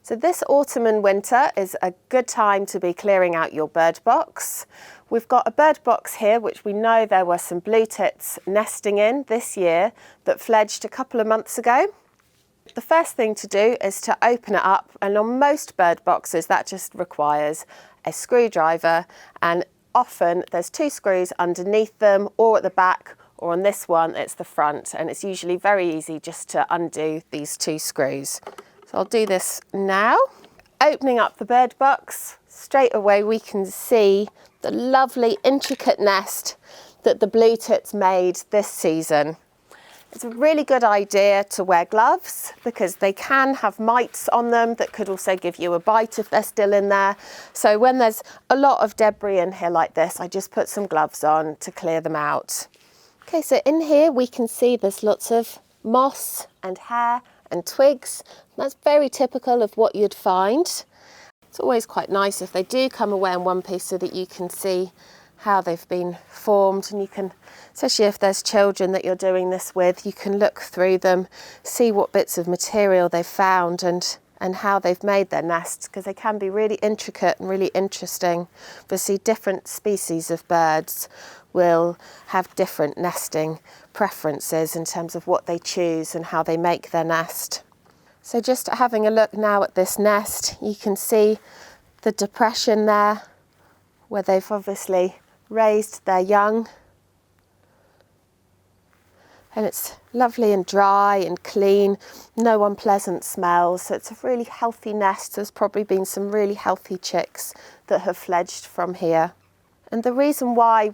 So this autumn and winter is a good time to be clearing out your bird box. We've got a bird box here which we know there were some blue tits nesting in this year that fledged a couple of months ago. The first thing to do is to open it up, and on most bird boxes that just requires a screwdriver, and often there's 2 screws underneath them or at the back, or on this one it's the front, and it's usually very easy just to undo these 2 screws. So I'll do this now. Opening up the bird box, straight away we can see the lovely intricate nest that the blue tits made this season. It's a really good idea to wear gloves because they can have mites on them that could also give you a bite if they're still in there. So when there's a lot of debris in here like this, I just put some gloves on to clear them out. Okay, so in here we can see there's lots of moss and hair and twigs. That's very typical of what you'd find. It's always quite nice if they do come away in one piece so that you can see how they've been formed, and you can, especially if there's children that you're doing this with, you can look through them, see what bits of material they've found and how they've made their nests, because they can be really intricate and really interesting. Obviously different species of birds will have different nesting preferences in terms of what they choose and how they make their nest. So just having a look now at this nest, you can see the depression there where they've obviously raised their young, and it's lovely and dry and clean, no unpleasant smells, so it's a really healthy nest. There's probably been some really healthy chicks that have fledged from here. And the reason why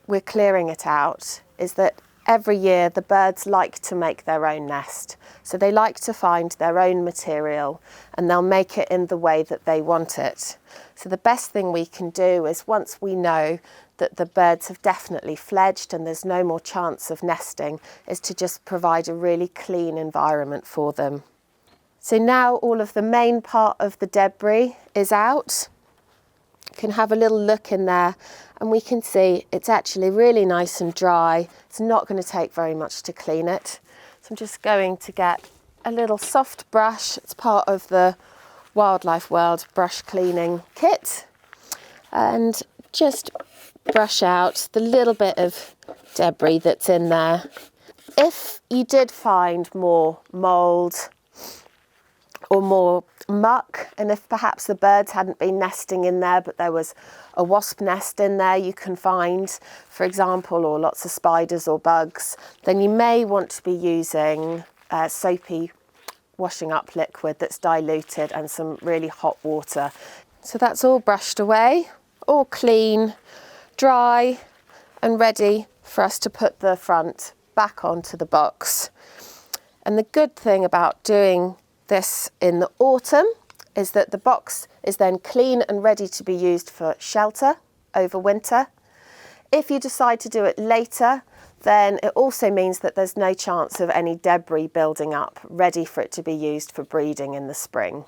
we're clearing it out is that every year the birds like to make their own nest, so they like to find their own material and they'll make it in the way that they want it. So the best thing we can do is, once we know that the birds have definitely fledged and there's no more chance of nesting, is to just provide a really clean environment for them. So now all of the main part of the debris is out. You can have a little look in there and we can see it's actually really nice and dry. It's not going to take very much to clean it. So I'm just going to get a little soft brush. It's part of the Wildlife World brush cleaning kit, and just brush out the little bit of debris that's in there. If you did find more mould or more muck, and if perhaps the birds hadn't been nesting in there but there was a wasp nest in there you can find, for example, or lots of spiders or bugs, then you may want to be using soapy washing up liquid that's diluted and some really hot water. So that's all brushed away, all clean, dry and ready for us to put the front back onto the box. And the good thing about doing this in the autumn is that the box is then clean and ready to be used for shelter over winter. If you decide to do it later, then it also means that there's no chance of any debris building up, ready for it to be used for breeding in the spring.